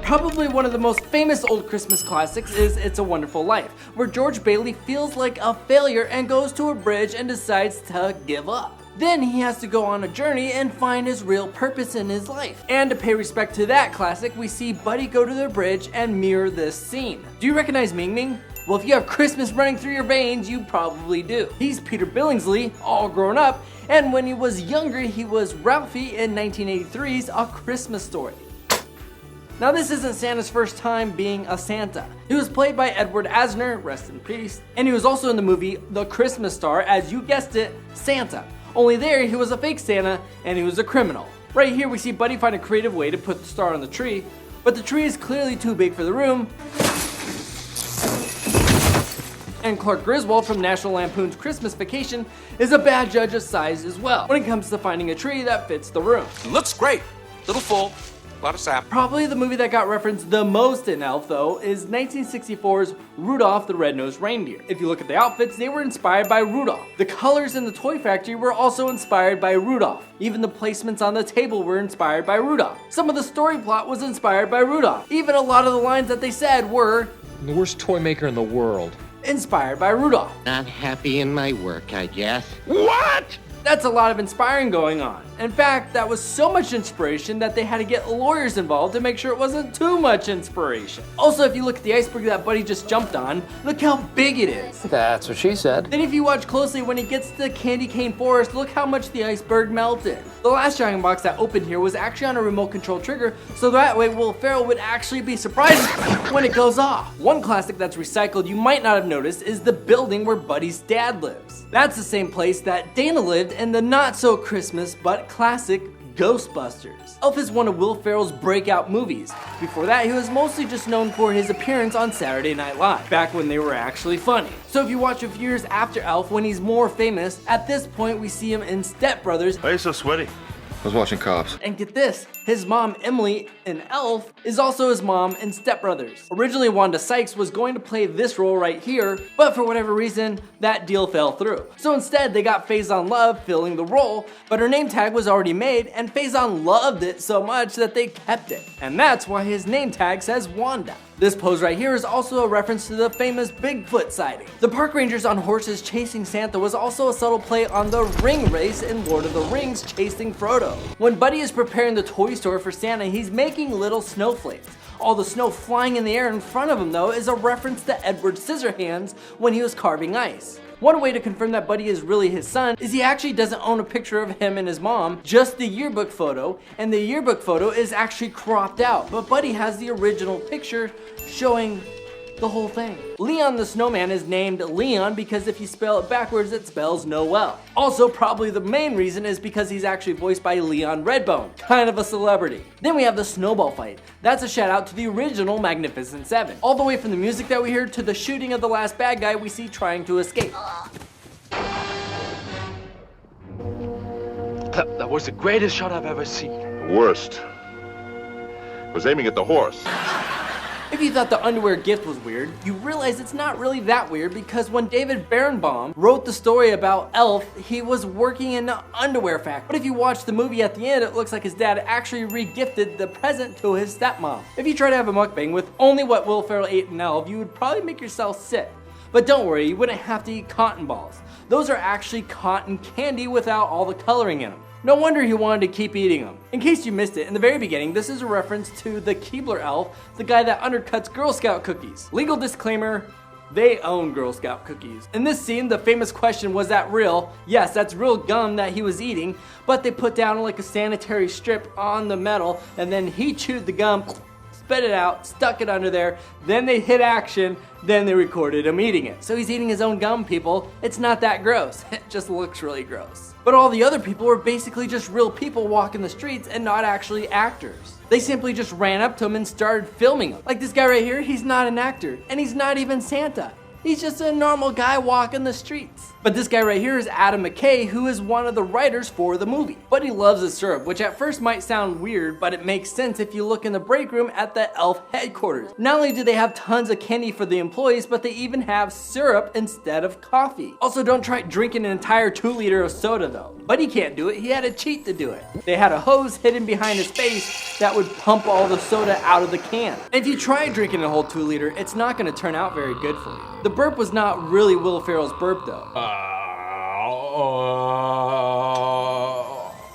Probably one of the most famous old Christmas classics is It's a Wonderful Life, where George Bailey feels like a failure and goes to a bridge and decides to give up. Then he has to go on a journey and find his real purpose in his life. And to pay respect to that classic, we see Buddy go to the bridge and mirror this scene. Do you recognize Ming Ming? Well, if you have Christmas running through your veins, you probably do. He's Peter Billingsley, all grown up, and when he was younger, he was Ralphie in 1983's A Christmas Story. Now this isn't Santa's first time being a Santa. He was played by Edward Asner, rest in peace, and he was also in the movie The Christmas Star as, you guessed it, Santa. Only there, he was a fake Santa, and he was a criminal. Right here, we see Buddy find a creative way to put the star on the tree, but the tree is clearly too big for the room. And Clark Griswold from National Lampoon's Christmas Vacation is a bad judge of size as well, when it comes to finding a tree that fits the room. Looks great. Little full. A lot of sap. Probably the movie that got referenced the most in Elf, though, is 1964's Rudolph the Red-Nosed Reindeer. If you look at the outfits, they were inspired by Rudolph. The colors in the toy factory were also inspired by Rudolph. Even the placements on the table were inspired by Rudolph. Some of the story plot was inspired by Rudolph. Even a lot of the lines that they said were the worst toy maker in the world. Inspired by Rudolph. Not happy in my work, I guess. What? That's a lot of inspiring going on. In fact, that was so much inspiration that they had to get lawyers involved to make sure it wasn't too much inspiration. Also, if you look at the iceberg that Buddy just jumped on, look how big it is. That's what she said. Then if you watch closely, when he gets to the candy cane forest, look how much the iceberg melted. The last giant box that opened here was actually on a remote control trigger, so that way Will Ferrell would actually be surprised when it goes off. One classic that's recycled you might not have noticed is the building where Buddy's dad lives. That's the same place that Dana lived in the not so Christmas but classic Ghostbusters. Elf is one of Will Ferrell's breakout movies. Before that, he was mostly just known for his appearance on Saturday Night Live, back when they were actually funny. So if you watch a few years after Elf, when he's more famous, at this point we see him in Step Brothers. Why are you so sweaty? I was watching Cops. And get this, his mom Emily in Elf is also his mom in Step Brothers. Originally Wanda Sykes was going to play this role right here, but for whatever reason, that deal fell through. So instead they got Faison Love filling the role, but her name tag was already made and Faison loved it so much that they kept it. And that's why his name tag says Wanda. This pose right here is also a reference to the famous Bigfoot sighting. The park rangers on horses chasing Santa was also a subtle play on the ring race in Lord of the Rings chasing Frodo. When Buddy is preparing the toy store for Santa, he's making little snowflakes. All the snow flying in the air in front of him, though, is a reference to Edward Scissorhands when he was carving ice. One way to confirm that Buddy is really his son is he actually doesn't own a picture of him and his mom, just the yearbook photo, and the yearbook photo is actually cropped out, but Buddy has the original picture showing the whole thing. Leon the Snowman is named Leon because if you spell it backwards, it spells Noel. Also, probably the main reason is because he's actually voiced by Leon Redbone, kind of a celebrity. Then we have the Snowball Fight. That's a shout out to the original Magnificent Seven. All the way from the music that we heard to the shooting of the last bad guy we see trying to escape. That was the greatest shot I've ever seen. Worst. Was aiming at the horse. If you thought the underwear gift was weird, you realize it's not really that weird because when David Berenbaum wrote the story about Elf, he was working in an underwear factory. But if you watch the movie at the end, it looks like his dad actually re-gifted the present to his stepmom. If you try to have a mukbang with only what Will Ferrell ate in Elf, you would probably make yourself sick. But don't worry, you wouldn't have to eat cotton balls. Those are actually cotton candy without all the coloring in them. No wonder he wanted to keep eating them. In case you missed it, in the very beginning, this is a reference to the Keebler elf, the guy that undercuts Girl Scout cookies. Legal disclaimer, they own Girl Scout cookies. In this scene, the famous question, was that real? Yes, that's real gum that he was eating, but they put down like a sanitary strip on the metal, and then he chewed the gum, spit it out, stuck it under there, then they hit action, then they recorded him eating it. So he's eating his own gum, people. It's not that gross. It just looks really gross. But all the other people were basically just real people walking the streets and not actually actors. They simply just ran up to him and started filming him. Like this guy right here, he's not an actor, and he's not even Santa. He's just a normal guy walking the streets. But this guy right here is Adam McKay, who is one of the writers for the movie. Buddy loves his syrup, which at first might sound weird, but it makes sense if you look in the break room at the Elf headquarters. Not only do they have tons of candy for the employees, but they even have syrup instead of coffee. Also, don't try drinking an entire 2 liter of soda though. Buddy can't do it, he had to cheat to do it. They had a hose hidden behind his face that would pump all the soda out of the can. And if you try drinking a whole 2 liter, it's not gonna turn out very good for you. The burp was not really Will Ferrell's burp though.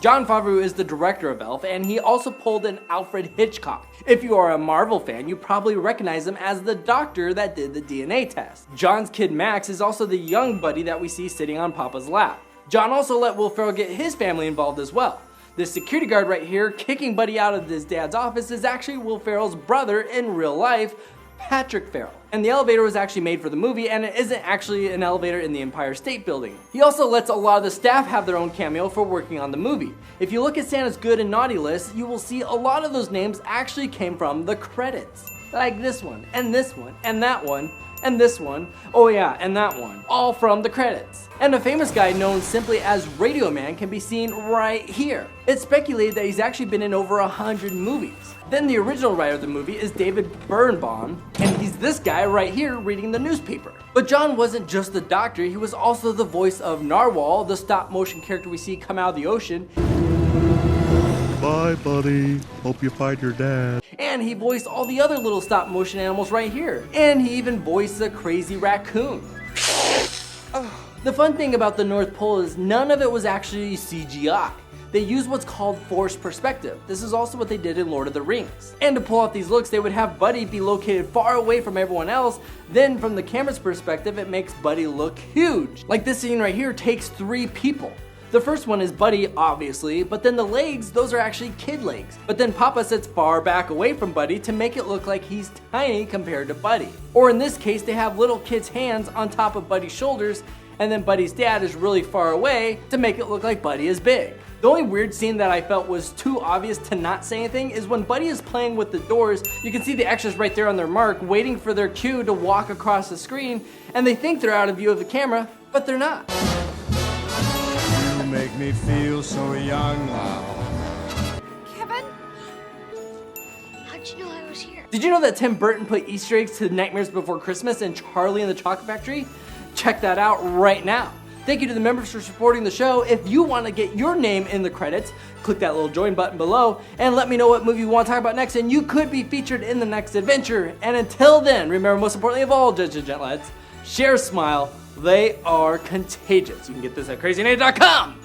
Jon Favreau is the director of Elf, and he also pulled an Alfred Hitchcock. If you are a Marvel fan, you probably recognize him as the doctor that did the DNA test. John's kid Max is also the young Buddy that we see sitting on Papa's lap. John also let Will Ferrell get his family involved as well. This security guard right here kicking Buddy out of his dad's office is actually Will Ferrell's brother in real life, Patrick Farrell. And the elevator was actually made for the movie, and it isn't actually an elevator in the Empire State Building. He also lets a lot of the staff have their own cameo for working on the movie. If you look at Santa's good and naughty list, you will see a lot of those names actually came from the credits. Like this one, and this one, and that one, and this one, oh yeah, and that one, all from the credits. And a famous guy known simply as Radio Man can be seen right here. It's speculated that he's actually been in over 100 movies. Then the original writer of the movie is David Birnbaum, and he's this guy right here reading the newspaper. But John wasn't just the doctor, he was also the voice of Narwhal, the stop motion character we see come out of the ocean. Bye, buddy. Hope you find your dad. And he voiced all the other little stop motion animals right here. And he even voiced the crazy raccoon. The fun thing about the North Pole is none of it was actually CGI. They used what's called forced perspective. This is also what they did in Lord of the Rings. And to pull off these looks, they would have Buddy be located far away from everyone else. Then from the camera's perspective, it makes Buddy look huge. Like this scene right here takes 3 people. The first one is Buddy, obviously, but then the legs, those are actually kid legs. But then Papa sits far back away from Buddy to make it look like he's tiny compared to Buddy. Or in this case, they have little kid's hands on top of Buddy's shoulders, and then Buddy's dad is really far away to make it look like Buddy is big. The only weird scene that I felt was too obvious to not say anything is when Buddy is playing with the doors, you can see the extras right there on their mark waiting for their cue to walk across the screen, and they think they're out of view of the camera, but they're not. Make me feel so young. Kevin? How'd you know I was here? Did you know that Tim Burton put Easter eggs to Nightmares Before Christmas and Charlie and the Chocolate Factory? Check that out right now. Thank you to the members for supporting the show. If you want to get your name in the credits, click that little join button below and let me know what movie you want to talk about next, and you could be featured in the next adventure. And until then, remember, most importantly of all, Judge and Gentleheads, share a smile. They are contagious. You can get this at crazynight.com.